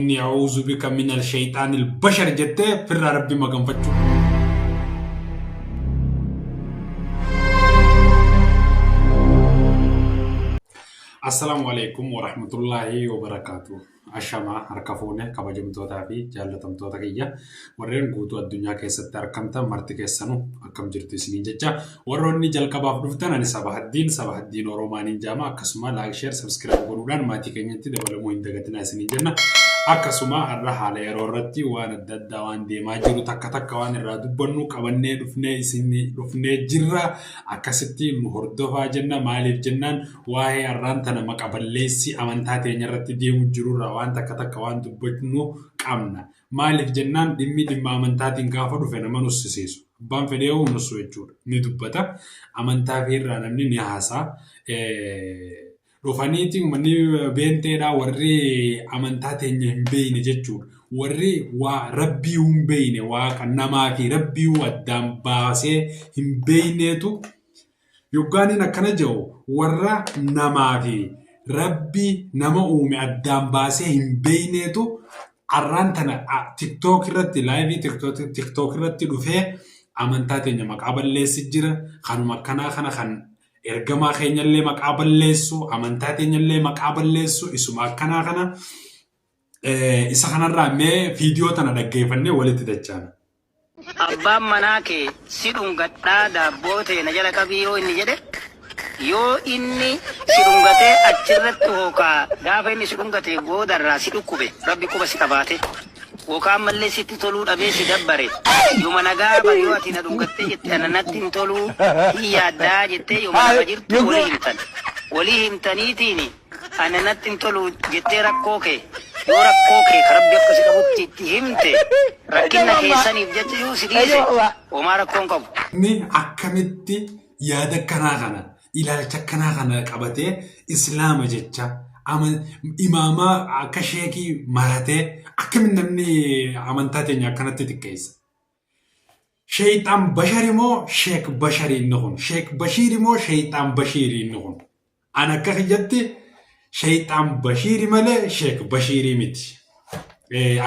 إني أعوذ بك من الشيطان البشر جتة في ربي ما قنفتشو. السلام عليكم ورحمة الله وبركاته. أشما هركفونه كبجم توتا في جالتم توتا كيا ورين قوتو الدنيا كيست أركمتا مرتك السنو أكم جرتي سنين جتا وروني جل كباف دفتنا أنا صباح الدين وروماني جامع كسمة لايك شير سبسكرايب ورودان ما تيجي دبل مو إندقتنا سنين جنا akkasuma har'a haala yeroo irratti waan adda addaa waan deemaa jiru takka waan irraa dubbannu qabannee dhufnee jirra akkasitti nu hordofaa jenna maaliif jennaan waa'ee har'aan tana maqaballeessi amantaa teenya irratti deemu jirurra waan takka waan dubbannu qabna maaliif jennaan dhimma amantaatiin gaafa dhufe nama nussisiisu abbaan fedhee nussu jechuudha ni dubbata amantaa fi irraa namni ni haasaa Rofaniitiin manni beenteedhaa warri amantaa teenya hin beeyne jechuudha. Warri waa rabbii hin beeyne waaqa namaa fi rabbii addaan baasee hin beeyneetu yoggaaniin akkana jedhu warra namaa fi rabbii nama uume addaan baasee hin beeyneetu har'aan tana TikTok irratti laayivii TikTok irratti dhufee amantaa teenya maqaa balleessi jira kanuma akkanaa kana kan ergamaa keenyallee maqaa balleessu amantaa teenyallee maqaa balleessu isuma akkanaa kana isa kanarraa mee viidiyoo tana dhaggeeffannee walitti dachaana. Abbaan manaa kee si dhungadhaa daabboo ta'e na jala qabii yoo inni jedhe yoo inni si dhungatee achirratti hookaa gaafa inni si dhungatee boodarraa si dhukkube rabbi quba si qabaate. Wokaan mallee sitti toluu dhabee si dabbare yooma nagaa bariyoo ati na dhungattee jettee ananatti hin toluu hin yaaddaa jettee yooma nama jirtu walii himtaniitiin ananatti hin toluu jettee rakkoo kee yoo rakkoo kee karabbi akkasi qabutti itti himte rakkina keessaniif jecha yoo si dhiise homaa rakkoon qabu. Ni akkamitti yaada akkanaa kana ilaalcha akkanaa kana qabatee islaama jecha imaamaa akka sheekii maratee akkamiin namni amantaa teenya akkanatti xiqqeessa. Shayxaan basharii moo sheek basharii inni kun? Sheek bashiiri moo shayxaan bashiirii inni kun? An akka kiyyatti shayxaan bashiiri malee sheek bashiirii miti.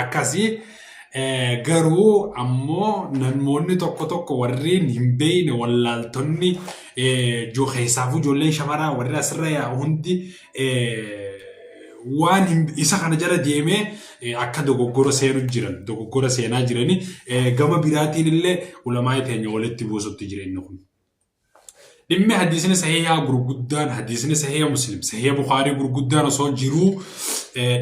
Akkasii garuu ammoo namoonni tokko warreen hin beeyne wallaaltonni keessaafu ijoolleen shamaraa warri asirra yaa'u hundi waan isa kana jala deemee akka dogoggora seenaa jiranii gama biraatiin illee ulamaa teenya walitti buusutti jireenya kun. Dhimmi hadiisni sahihaa gurguddaan hadiisni sahiha muslim sahiha bukaarii gurguddaan osoo jiruu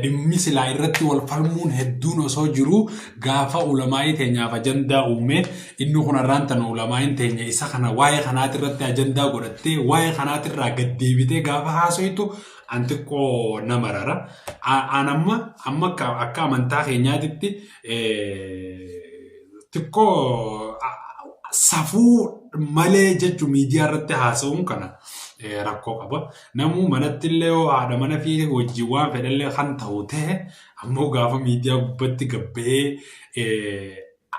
dhimmi silaa irratti wal falmuun hedduun osoo jiruu gaafa ulamaa teenyaaf ajandaa uume inni kun har'aan tana ulamaa teenya isa kana waa'ee kanaati irratti ajandaa godhattee waa'ee kanaati irraa gad deebitee gaafa haasoitu antiqoo nama rara. Amma akka amantaa keenyaatitti xiqqoo safuu malee jechuun miidiyaa irratti haasa'uun kana rakkoo qaba. Namuu manatti illee haadha mana fi hojii waan fedhallee kan ta'u ta'e ammoo gaafa miidiyaa gubbatti gabbee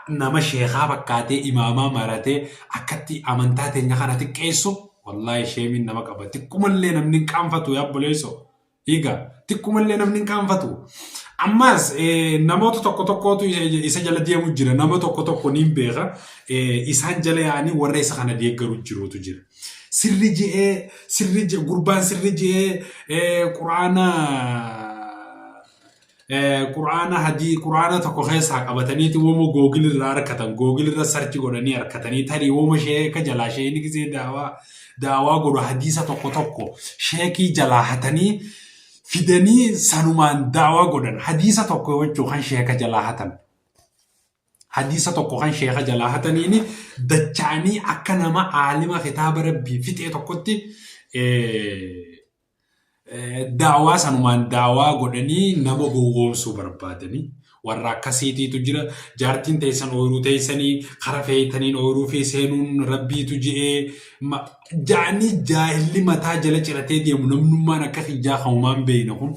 nama sheekaa fakkaatee imaamaa maratee akkatti amantaa teenya kana xiqqeessu wallahi sheemiin nama qaba. Xiqqoomallee namni hin qaanfatu yaabboleessoo. Egaa xiqqoomallee namni hin qaanfatu. Ammas namoota tokkotu isa jala deemu jira. Nama tokko ni beeka. Isaan jala yaa'anii warra isa kana deeggaru jirutu jira. Sirri je'ee gurbaan sirri je'ee quraana tokko keessaa qabataniiti wooma googil irraa harkatan googil irra sarchi godhanii harkatanii tarii wooma sheeka jalaa sheeni gisee daawaa godhu hadiisa tokko sheekii jalaa hatanii fidanii sanumaan daawaa godhan hadiisa tokko jechuun kan sheeka jalaa hatan. Hadiisa tokko kan sheeka jalaa hataniini dacha'anii akka nama aalima kitaaba rabbii fixee tokkotti daawaa sanumaan daawaa godhanii nama gowwoomsuu barbaadanii warra akkasiitiitu jira. Jaartiin teessan ooyiruu teessanii kara feeytaniin ooyiruu fi seenuun rabbiitu je'ee jaanii jaahilli mataa jala ciratee deemu namnummaan akka hijaa kanumaan beeyna kun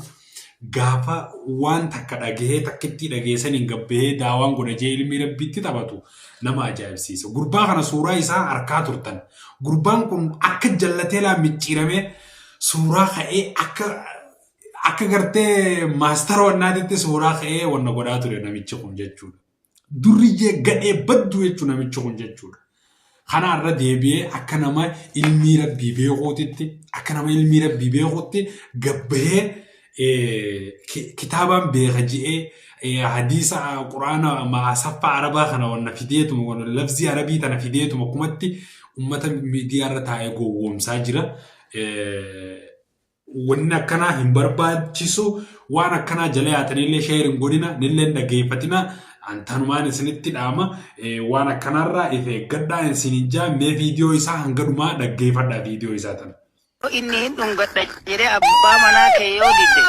gaafa waan takka dhagahee takkitti dhageessaniin gabbahee daawaan godhajee ilmi rabbiitti taphatu nama ajaa'ibsiisa. Gurbaa kana suuraa isaa harkaa turtan. Gurbaan kun akka jallatee laa micciiramee suuraa ka'ee akka gartee maastara wannaatitti suuraa ka'ee wanna godhaa ture namichi kun jechuudha. Durriyyee gadhee baddu jechuudha namichi kun jechuudha. Kanaarra deebi'ee akka nama ilmii rabbii beekuutitti akka nama ilmii rabbii beekuutti gabbahee kitaabaan beeka ji'ee hadiisa quraana maasaffaa arabaa kana wanna fideetuma wanna lafzii arabii tana fideetuma kumatti ummata miidiyaarra taa'ee gowwoomsaa jira. Wanni akkanaa hin barbaachisu waan akkanaa jala yaataniillee sheerin godhina nillee dhaggeeffatina antanumaan isinitti dhaama waan akkanarraa if eeggadhaa isinin jaa mee viidiyoo isaa hanga dhumaa dhaggeeffadhaa viidiyoo isaa tana. Inni hin dhungadha jedhee abbaa manaa kee yoo didde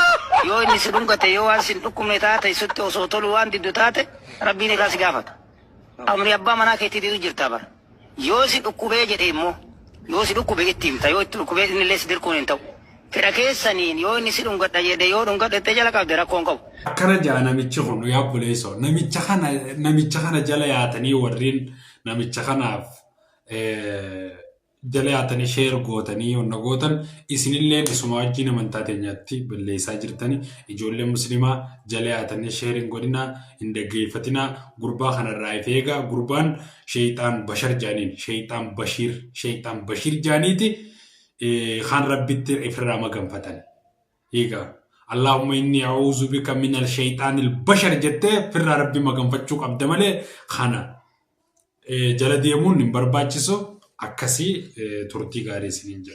yoo inni si dhungate yoo waan sin dhukkubne taate isutti osoo tolu waan diddu taate rabbiin egaa si gaafata. Amri abbaa manaa keetti didu jirta bara. Yoo si dhukkubee jedhe immoo yoo si dhukkubee itti himta yoo itti dhukkubee innillee si dirquun hin ta'u. Fedha keessaniin yoo inni si dhungadha jedhe yoo dhungadhette jala qabde rakkoon qabu. Akkana jaa namichi kun yaa buleessoo namicha kana jala yaatanii warreen namicha kanaaf jala yaatanii sheer gootanii onna gootan isinillee isuma wajjin amantaa teenyaatti balleessaa jirtanii ijoollee musliimaa jala yaatanii sheerin godhinaa hin dhaggeeffatinaa gurbaa kanarraa if eegaa gurbaan sheeyxaan bashar jaaniin sheeyxaan bashiir jaaniiti. خان ربيت إفرام مغنفتن إيجا اللهم إني أعوذ بك من الشيطان البشر جتة فر ربي مغنفتشوك أبدمله خانا جلديمون نمبر باجسو أكسي ترتي غاري سنينجا